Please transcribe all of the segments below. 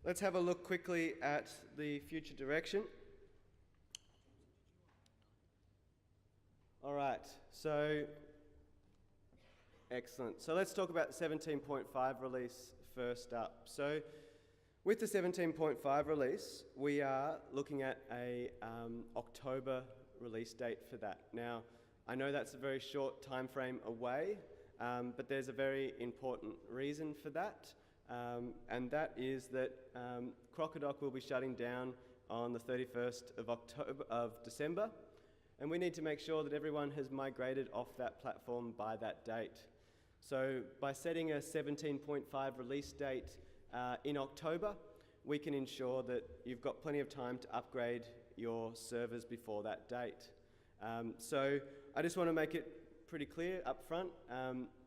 Let's have a look quickly at the future direction. All right, so excellent. So let's talk about the 17.5 release first up. So with the 17.5 release, we are looking at a October release date for that. Now, I know that's a very short time frame away, but there's a very important reason for that, and that is that Crocodoc will be shutting down on the 31st of December, and we need to make sure that everyone has migrated off that platform by that date. So by setting a 17.5 release date in October, we can ensure that you've got plenty of time to upgrade your servers before that date. So I just want to make it pretty clear up front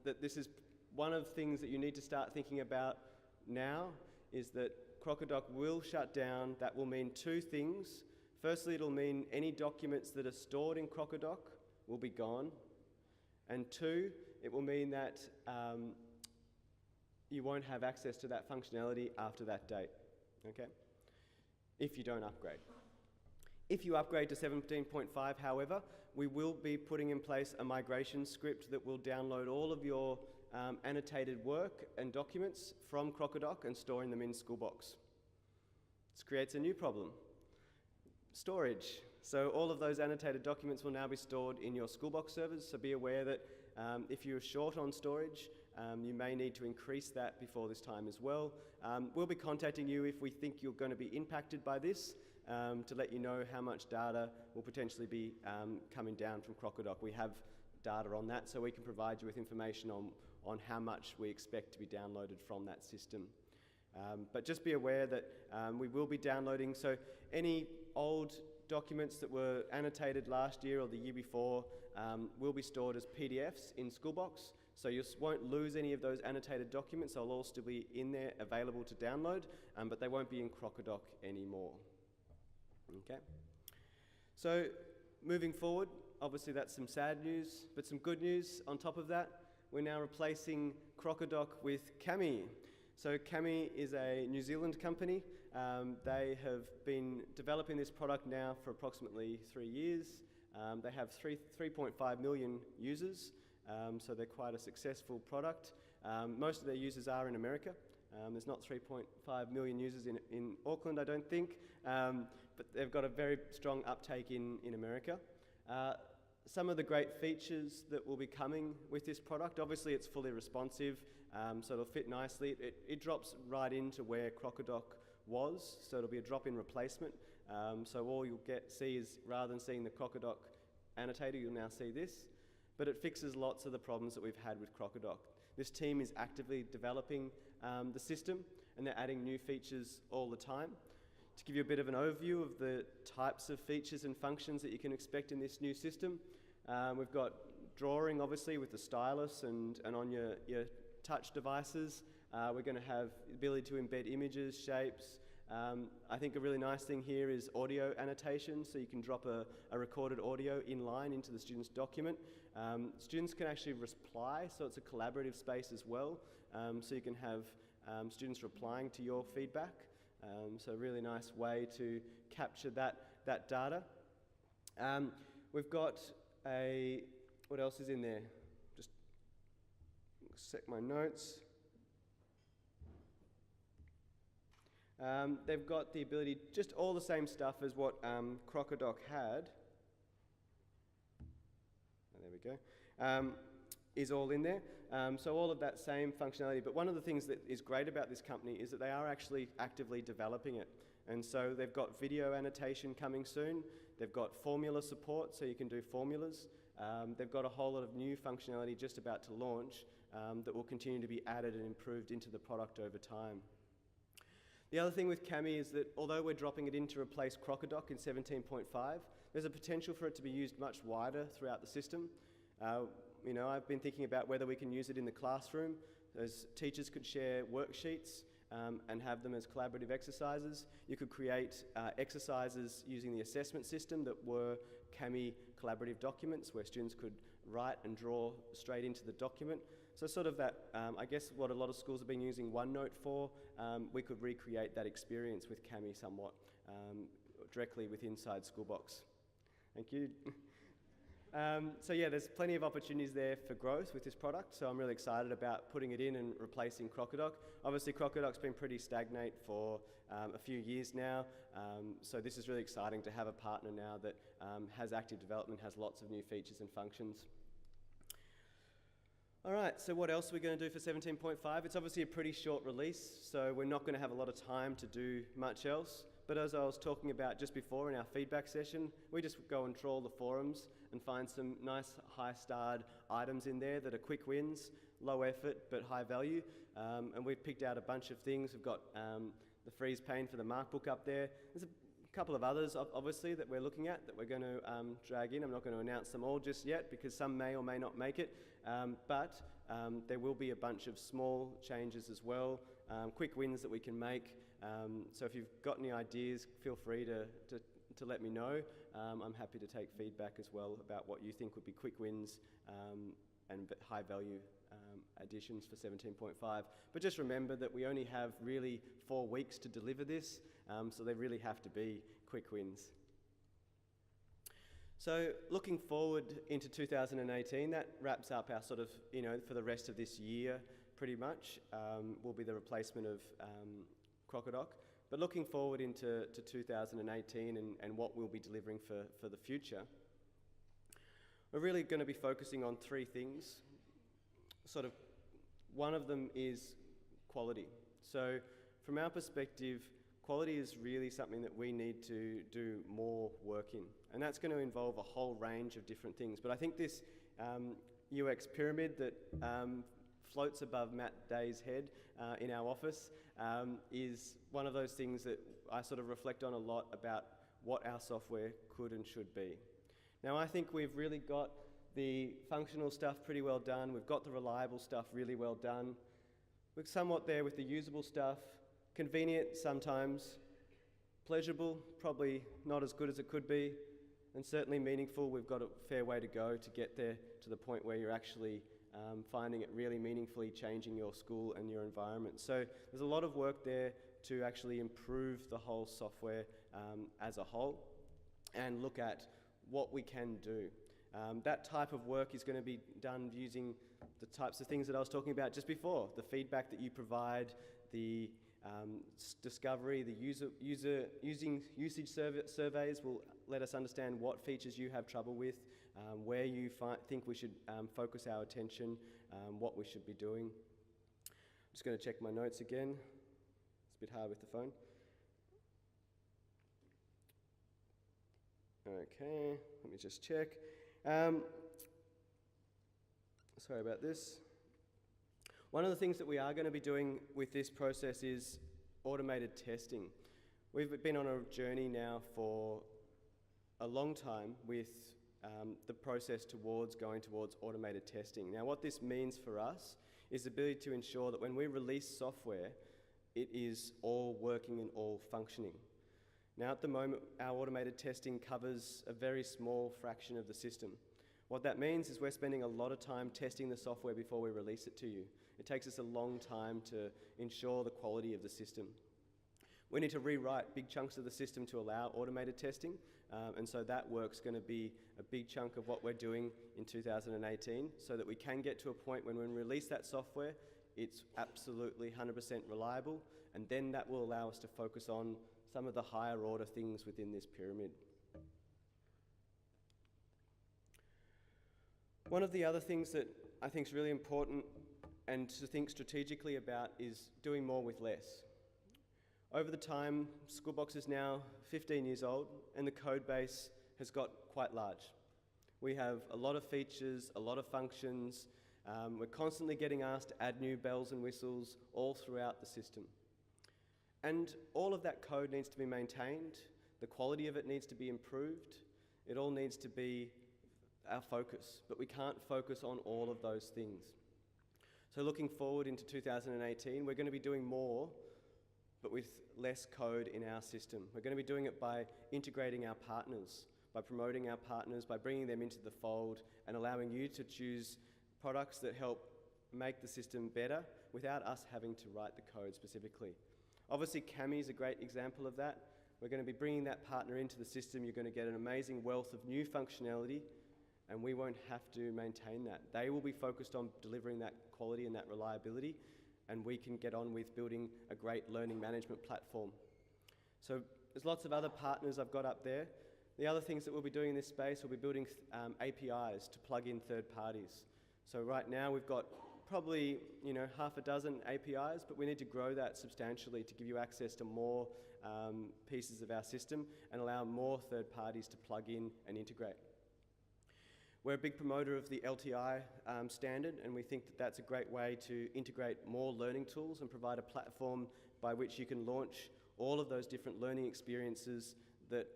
that this is one of the things that you need to start thinking about now, is that Crocodoc will shut down. That will mean two things. Firstly, it'll mean any documents that are stored in Crocodoc will be gone. And two, it will mean that you won't have access to that functionality after that date, okay? If you don't upgrade. If you upgrade to 17.5, however, we will be putting in place a migration script that will download all of your annotated work and documents from Crocodoc and storing them in Schoolbox. This creates a new problem. Storage. So all of those annotated documents will now be stored in your Schoolbox servers, so be aware that if you're short on storage, you may need to increase that before this time as well. We'll be contacting you if we think you're going to be impacted by this, to let you know how much data will potentially be coming down from Crocodoc. We have data on that, so we can provide you with information on how much we expect to be downloaded from that system. But just be aware that we will be downloading, so any old documents that were annotated last year or the year before will be stored as PDFs in Schoolbox, so you won't lose any of those annotated documents. They'll all still be in there available to download, but they won't be in Crocodoc anymore. Okay. So moving forward, obviously that's some sad news, but some good news on top of that. We're now replacing Crocodoc with Kami. So Kami is a New Zealand company. They have been developing this product now for approximately 3 years. They have 3.5 million users, so they're quite a successful product. Most of their users are in America. There's not 3.5 million users in Auckland, I don't think, but they've got a very strong uptake in America. Some of the great features that will be coming with this product, obviously it's fully responsive, so it'll fit nicely. It drops right into where Crocodoc was, so it'll be a drop-in replacement. So all you'll see is, rather than seeing the Crocodoc annotator, you'll now see this, but it fixes lots of the problems that we've had with Crocodoc. This team is actively developing the system, and they're adding new features all the time. To give you a bit of an overview of the types of features and functions that you can expect in this new system, we've got drawing, obviously, with the stylus and on your touch devices. We're going to have the ability to embed images, shapes. I think a really nice thing here is audio annotation, so you can drop a recorded audio in line into the student's document. Students can actually reply, so it's a collaborative space as well, so you can have students replying to your feedback. So a really nice way to capture that data. We've got what else is in there? Just check my notes. They've got the ability, just all the same stuff as what Crocodoc had. There we go. Is all in there. So all of that same functionality, but one of the things that is great about this company is that they are actually actively developing it. And so they've got video annotation coming soon. They've got formula support, so you can do formulas. They've got a whole lot of new functionality just about to launch that will continue to be added and improved into the product over time. The other thing with Kami is that although we're dropping it in to replace Crocodoc in 17.5, there's a potential for it to be used much wider throughout the system. I've been thinking about whether we can use it in the classroom, as teachers could share worksheets and have them as collaborative exercises. You could create exercises using the assessment system that were Kami collaborative documents, where students could write and draw straight into the document. So sort of that, I guess what a lot of schools have been using OneNote for, we could recreate that experience with Cami somewhat, directly with inside Schoolbox. Thank you. So yeah, there's plenty of opportunities there for growth with this product, so I'm really excited about putting it in and replacing Crocodoc. Obviously Crocodoc's been pretty stagnant for a few years now, so this is really exciting to have a partner now that has active development, has lots of new features and functions. Alright, so what else are we going to do for 17.5? It's obviously a pretty short release, so we're not going to have a lot of time to do much else. But as I was talking about just before in our feedback session, we just go and trawl the forums and find some nice high-starred items in there that are quick wins, low effort but high value. And we've picked out a bunch of things. We've got the freeze pane for the markbook up there. There's a couple of others obviously that we're looking at that we're going to drag in. I'm not going to announce them all just yet because some may or may not make it. But there will be a bunch of small changes as well, quick wins that we can make. So if you've got any ideas, feel free to let me know. I'm happy to take feedback as well about what you think would be quick wins and high value additions for 17.5. But just remember that we only have really 4 weeks to deliver this, so they really have to be quick wins. So looking forward into 2018, that wraps up our sort of, for the rest of this year pretty much, will be the replacement of Crocodoc. But looking forward into 2018 and what we'll be delivering for the future, we're really going to be focusing on 3 things. Sort of, one of them is quality. So from our perspective, quality is really something that we need to do more work in. And that's going to involve a whole range of different things. But I think this UX pyramid that floats above Matt Day's head in our office is one of those things that I sort of reflect on a lot about what our software could and should be. Now I think we've really got the functional stuff pretty well done. We've got the reliable stuff really well done. We're somewhat there with the usable stuff. Convenient sometimes. Pleasurable, probably not as good as it could be. And certainly meaningful, we've got a fair way to go to get there to the point where you're actually finding it really meaningfully changing your school and your environment. So there's a lot of work there to actually improve the whole software as a whole and look at what we can do. That type of work is going to be done using the types of things that I was talking about just before, the feedback that you provide, the discovery, the usage surveys will let us understand what features you have trouble with, where you think we should focus our attention, what we should be doing. I'm just going to check my notes again. It's a bit hard with the phone. Okay, let me just check. Sorry about this. One of the things that we are going to be doing with this process is automated testing. We've been on a journey now for a long time with the process going towards automated testing. Now what this means for us is the ability to ensure that when we release software, it is all working and all functioning. Now at the moment, our automated testing covers a very small fraction of the system. What that means is we're spending a lot of time testing the software before we release it to you. It takes us a long time to ensure the quality of the system. We need to rewrite big chunks of the system to allow automated testing, and so that work's going to be a big chunk of what we're doing in 2018 so that we can get to a point when we release that software, it's absolutely 100% reliable, and then that will allow us to focus on some of the higher order things within this pyramid. One of the other things that I think is really important and to think strategically about is doing more with less. Over the time, Schoolbox is now 15 years old and the code base has got quite large. We have a lot of features, a lot of functions. We're constantly getting asked to add new bells and whistles all throughout the system. And all of that code needs to be maintained. The quality of it needs to be improved. It all needs to be our focus, but we can't focus on all of those things. So looking forward into 2018, we're going to be doing more, but with less code in our system. We're going to be doing it by integrating our partners, by promoting our partners, by bringing them into the fold and allowing you to choose products that help make the system better without us having to write the code specifically. Obviously, Kami is a great example of that. We're going to be bringing that partner into the system. You're going to get an amazing wealth of new functionality, and we won't have to maintain that. They will be focused on delivering that quality and that reliability, and we can get on with building a great learning management platform. So there's lots of other partners I've got up there. The other things that we'll be doing in this space, we'll be building APIs to plug in third parties. So right now we've got probably half a dozen APIs, but we need to grow that substantially to give you access to more pieces of our system and allow more third parties to plug in and integrate. We're a big promoter of the LTI standard, and we think that that's a great way to integrate more learning tools and provide a platform by which you can launch all of those different learning experiences that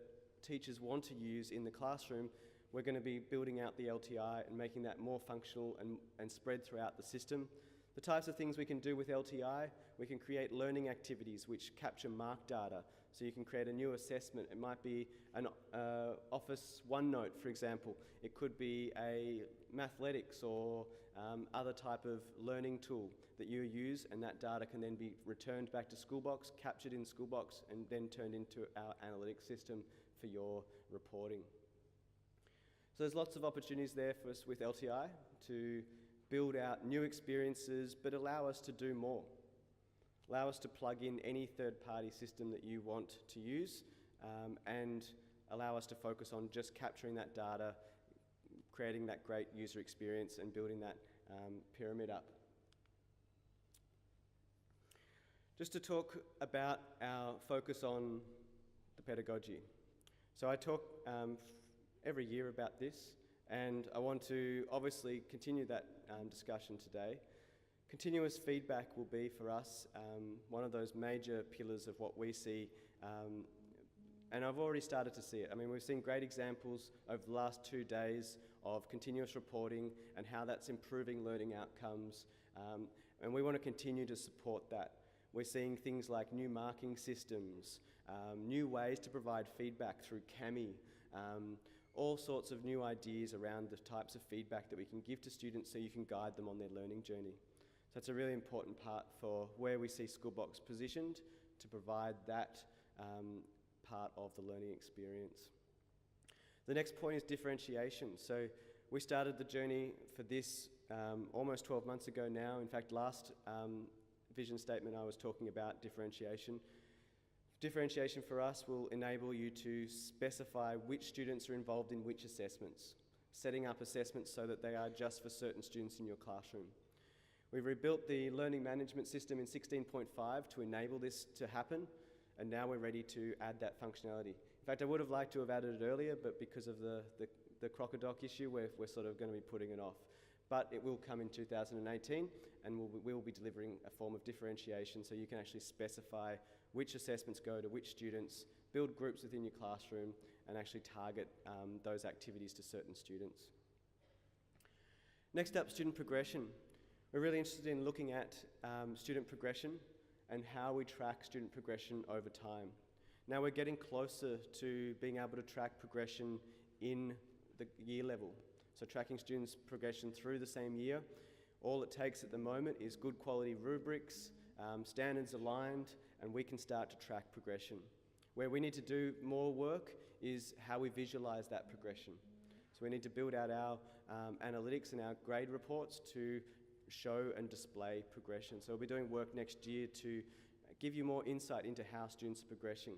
teachers want to use in the classroom. We're going to be building out the LTI and making that more functional and spread throughout the system. The types of things we can do with LTI, we can create learning activities which capture mark data. So you can create a new assessment. It might be an Office OneNote, for example. It could be a Mathletics or other type of learning tool that you use, and that data can then be returned back to Schoolbox, captured in Schoolbox, and then turned into our analytics system for your reporting. So there's lots of opportunities there for us with LTI to build out new experiences, but allow us to do more. Allow us to plug in any third-party system that you want to use, and allow us to focus on just capturing that data, creating that great user experience, and building that pyramid up. Just to talk about our focus on the pedagogy. So I talk every year about this, and I want to obviously continue that discussion today. Continuous feedback will be for us one of those major pillars of what we see, and I've already started to see it. I mean, we've seen great examples over the last 2 days of continuous reporting and how that's improving learning outcomes, and we want to continue to support that. We're seeing things like new marking systems, new ways to provide feedback through Kami, all sorts of new ideas around the types of feedback that we can give to students so you can guide them on their learning journey. So it's a really important part for where we see Schoolbox positioned to provide that part of the learning experience. The next point is differentiation. So we started the journey for this almost 12 months ago now. In fact, last vision statement I was talking about differentiation. Differentiation for us will enable you to specify which students are involved in which assessments, setting up assessments so that they are just for certain students in your classroom. We've rebuilt the learning management system in 16.5 to enable this to happen, and now we're ready to add that functionality. In fact, I would have liked to have added it earlier, but because of the Crocodoc issue, we're sort of going to be putting it off. But it will come in 2018, and we'll be delivering a form of differentiation so you can actually specify which assessments go to which students, build groups within your classroom, and actually target those activities to certain students. Next up, student progression. We're really interested in looking at student progression and how we track student progression over time. Now we're getting closer to being able to track progression in the year level. So tracking students' progression through the same year. All it takes at the moment is good quality rubrics, standards aligned, and we can start to track progression. Where we need to do more work is how we visualize that progression. So we need to build out our analytics and our grade reports to show and display progression. So we'll be doing work next year to give you more insight into how students are progressing.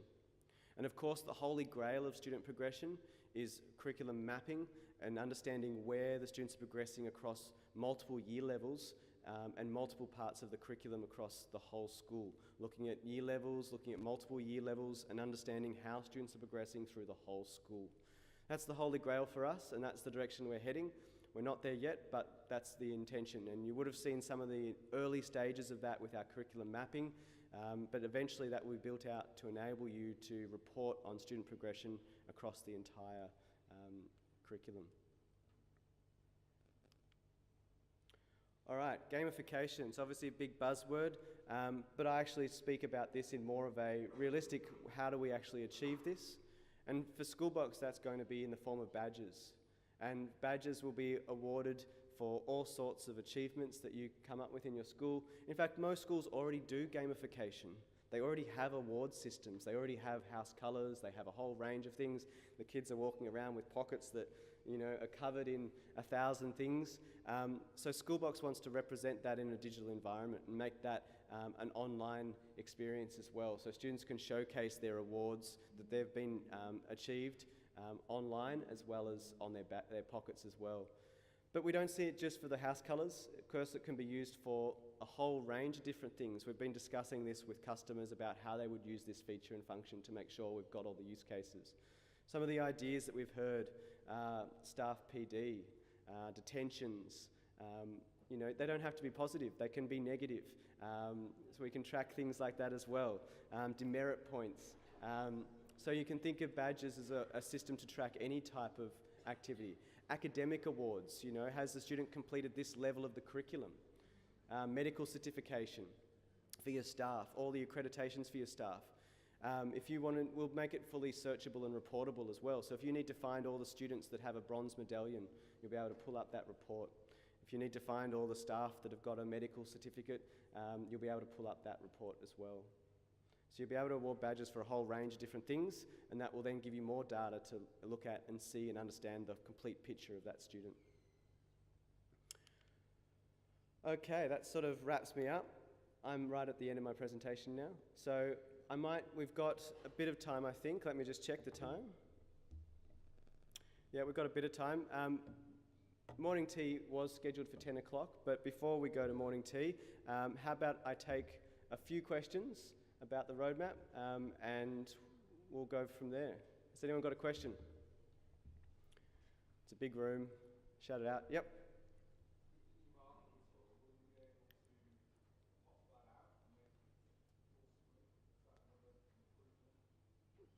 And of course, the holy grail of student progression is curriculum mapping and understanding where the students are progressing across multiple year levels and multiple parts of the curriculum across the whole school. Looking at year levels, looking at multiple year levels, and understanding how students are progressing through the whole school. That's the holy grail for us, and that's the direction we're heading. We're not there yet, but that's the intention. And you would have seen some of the early stages of that with our curriculum mapping, but eventually that will be built out to enable you to report on student progression across the entire curriculum. All right, gamification. It's obviously a big buzzword, but I actually speak about this in more of a realistic, how do we actually achieve this? And for Schoolbox, that's going to be in the form of badges. And badges will be awarded for all sorts of achievements that you come up with in your school. In fact, most schools already do gamification. They already have award systems. They already have house colours. They have a whole range of things. The kids are walking around with pockets that, you know, are covered in 1,000 things. So Schoolbox wants to represent that in a digital environment and make that an online experience as well. So students can showcase their awards that they've been achieved online, as well as on their pockets as well. But we don't see it just for the house colours. Of course, it can be used for a whole range of different things. We've been discussing this with customers about how they would use this feature and function to make sure we've got all the use cases. Some of the ideas that we've heard, staff PD, detentions, you know, they don't have to be positive, they can be negative. So we can track things like that as well. Demerit points. So you can think of badges as a system to track any type of activity. Academic awards, you know, has the student completed this level of the curriculum? Medical certification for your staff, all the accreditations for your staff. If you want to, we'll make it fully searchable and reportable as well. So if you need to find all the students that have a bronze medallion, you'll be able to pull up that report. If you need to find all the staff that have got a medical certificate, you'll be able to pull up that report as well. So you'll be able to award badges for a whole range of different things, and that will then give you more data to look at and see and understand the complete picture of that student. Okay, that sort of wraps me up. I'm right at the end of my presentation now. So we've got a bit of time, I think. Let me just check the time. Yeah, we've got a bit of time. Morning tea was scheduled for 10 o'clock, but before we go to morning tea, how about I take a few questions about the roadmap, and we'll go from there. Has anyone got a question? It's a big room. Shout it out. Yep.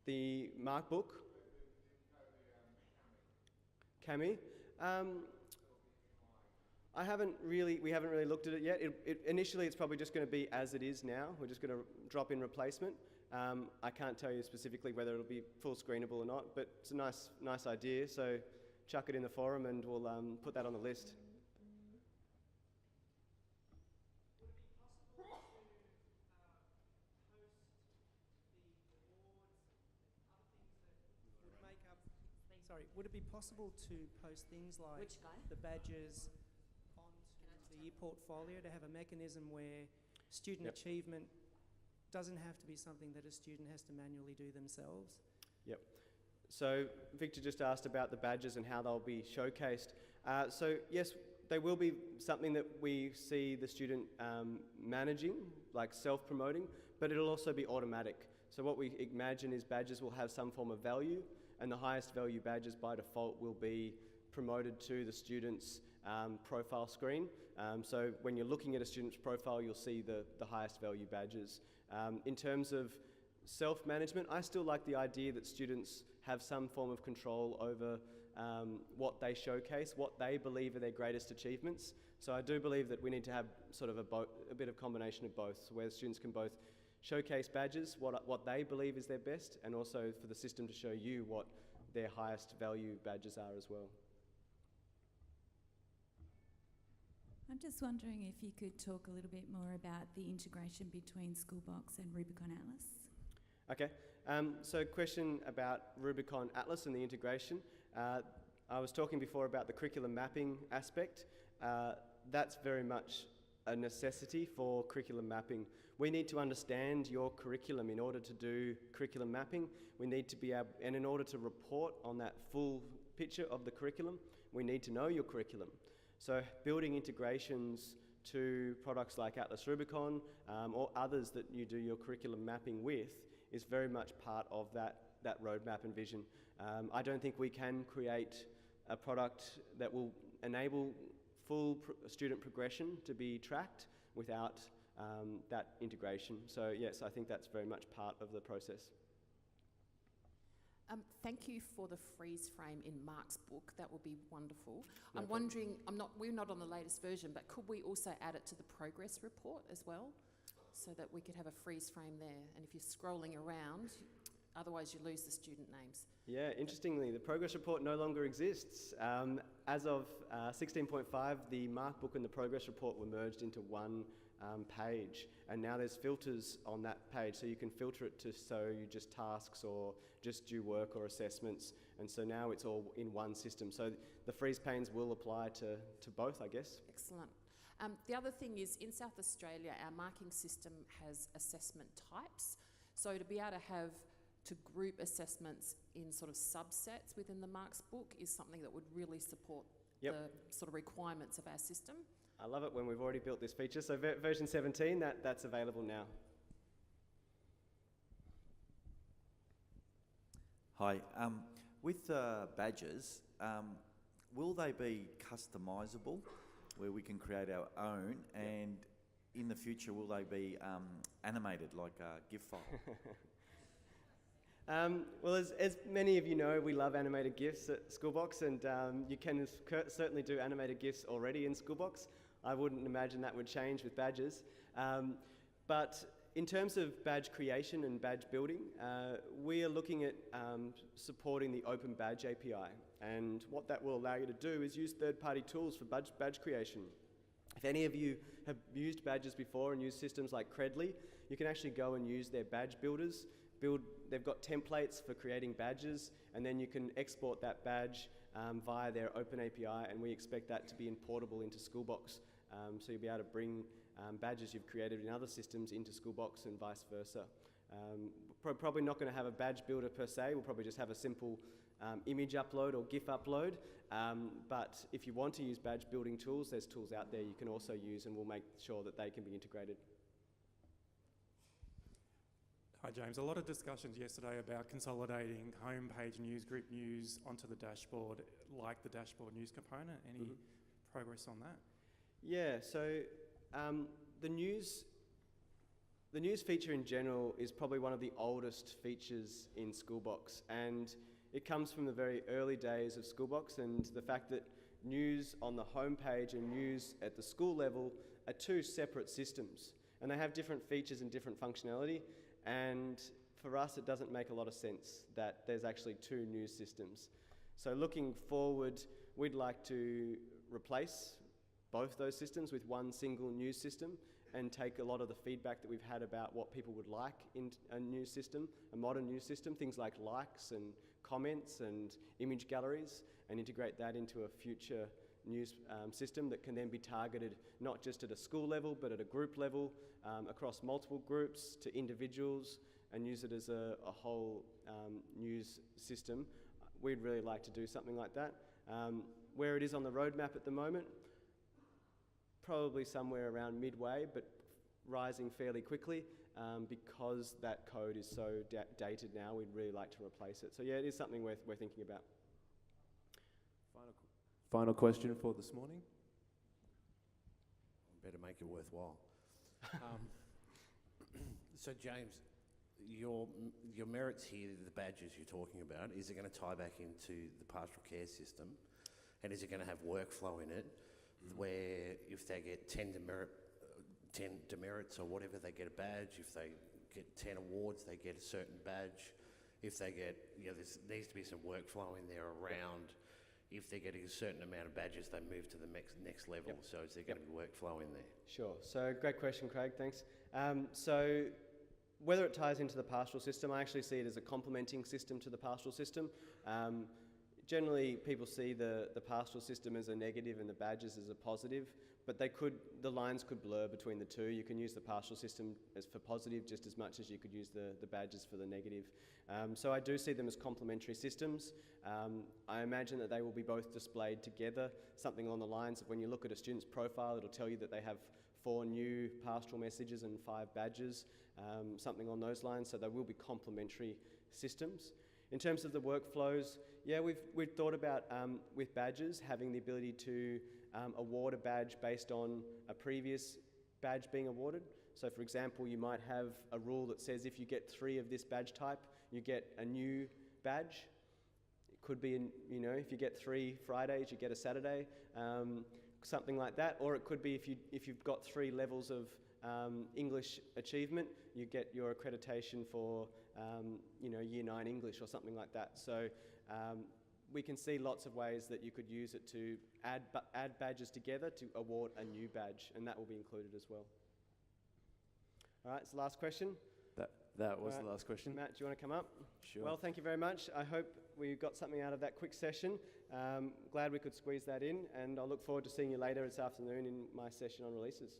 The Mark book? Cami? we haven't really looked at it yet. Initially, it's probably just going to be as it is now. We're just going to drop in replacement. I can't tell you specifically whether it'll be full screenable or not, but it's a nice idea. So chuck it in the forum and we'll put that on the list. Would it be possible to post things like the badges onto the e-portfolio to have a mechanism where student achievement doesn't have to be something that a student has to manually do themselves? Yep. So Victor just asked about the badges and how they'll be showcased. So yes, they will be something that we see the student managing, like self-promoting, but it'll also be automatic. So what we imagine is badges will have some form of value, and the highest value badges by default will be promoted to the student's profile screen. So when you're looking at a student's profile, you'll see the highest value badges. In terms of self-management, I still like the idea that students have some form of control over what they showcase, what they believe are their greatest achievements. So I do believe that we need to have sort of a bit of combination of both, so where students can both showcase badges, what they believe is their best, and also for the system to show you what their highest value badges are as well. I'm just wondering if you could talk a little bit more about the integration between Schoolbox and Rubicon Atlas. Okay, so question about Rubicon Atlas and the integration. I was talking before about the curriculum mapping aspect. That's very much a necessity for curriculum mapping. We need to understand your curriculum in order to do curriculum mapping. We need to be able, and in order to report on that full picture of the curriculum, we need to know your curriculum. So building integrations to products like Atlas Rubicon or others that you do your curriculum mapping with is very much part of that roadmap and vision. I don't think we can create a product that will enable full student progression to be tracked without that integration. So yes, I think that's very much part of the process. Thank you for the freeze frame in Mark's book. That will be wonderful. No I'm problem. wondering, we're not on the latest version, but could we also add it to the progress report as well, so that we could have a freeze frame there? And if you're scrolling around, Otherwise, you lose the student names. Yeah, interestingly, the progress report no longer exists. As of 16.5, the mark book and the progress report were merged into one page, and now there's filters on that page, so you can filter it to show you just tasks or just due work or assessments, and so now it's all in one system. So the freeze panes will apply to both, I guess. Excellent. The other thing is, in South Australia, our marking system has assessment types. So to be able to group assessments in sort of subsets within the marks book is something that would really support the sort of requirements of our system. I love it when we've already built this feature. So version 17, that's available now. Hi. With badges, will they be customisable, where we can create our own, and in the future will they be animated like a GIF file? Well, as many of you know, we love animated GIFs at Schoolbox, and you can certainly do animated GIFs already in Schoolbox. I wouldn't imagine that would change with badges. But in terms of badge creation and badge building, we are looking at supporting the Open Badge API. And what that will allow you to do is use third-party tools for badge creation. If any of you have used badges before and used systems like Credly, you can actually go and use their badge builders. They've got templates for creating badges, and then you can export that badge via their open API, and we expect that to be importable into Schoolbox. So you'll be able to bring badges you've created in other systems into Schoolbox and vice versa. Probably not going to have a badge builder per se. We'll probably just have a simple image upload or GIF upload. But if you want to use badge building tools, there's tools out there you can also use, and we'll make sure that they can be integrated. Hi James, a lot of discussions yesterday about consolidating homepage news, group news onto the dashboard, like the dashboard news component. Any progress on that? Yeah, so the news feature in general is probably one of the oldest features in Schoolbox, and it comes from the very early days of Schoolbox, and the fact that news on the homepage and news at the school level are two separate systems, and they have different features and different functionality. And for us, it doesn't make a lot of sense that there's actually two news systems. So looking forward, we'd like to replace both those systems with one single news system and take a lot of the feedback that we've had about what people would like in a news system, a modern news system, things like likes and comments and image galleries, and integrate that into a future news system that can then be targeted not just at a school level but at a group level, across multiple groups to individuals, and use it as a whole news system. We'd really like to do something like that. Where it is on the roadmap at the moment, probably somewhere around midway, but rising fairly quickly, because that code is so dated now. We'd really like to replace it. So yeah, it is something we're thinking about. Final question for this morning. Better make it worthwhile. So James, your merits here, the badges you're talking about, is it going to tie back into the pastoral care system, and is it going to have workflow in it where if they get 10 demerits or whatever, they get a badge? If they get 10 awards, they get a certain badge. If they get, there needs to be some workflow in there around if they're getting a certain amount of badges, they move to the next level. So is there going to be workflow in there? Sure. So great question, Craig. Thanks. So whether it ties into the pastoral system, I actually see it as a complementing system to the pastoral system. Generally, people see the pastoral system as a negative and the badges as a positive, but the lines could blur between the two. You can use the pastoral system as for positive just as much as you could use the badges for the negative. So I do see them as complementary systems. I imagine that they will be both displayed together, something along the lines of when you look at a student's profile, it'll tell you that they have 4 new pastoral messages and 5 badges, something on those lines. So they will be complementary systems. In terms of the workflows, yeah, we've thought about with badges having the ability to award a badge based on a previous badge being awarded. So for example, you might have a rule that says if you get 3 of this badge type, you get a new badge. It could be, if you get 3 Fridays, you get a Saturday, something like that. Or it could be if you've got 3 levels of English achievement, you get your accreditation for Year 9 English or something like that. So we can see lots of ways that you could use it to add badges together to award a new badge, and that will be included as well. All right, it's the last question. That was All right. the last question. Matt, do you want to come up? Sure. Well, thank you very much. I hope we got something out of that quick session. Glad we could squeeze that in, and I'll look forward to seeing you later this afternoon in my session on releases.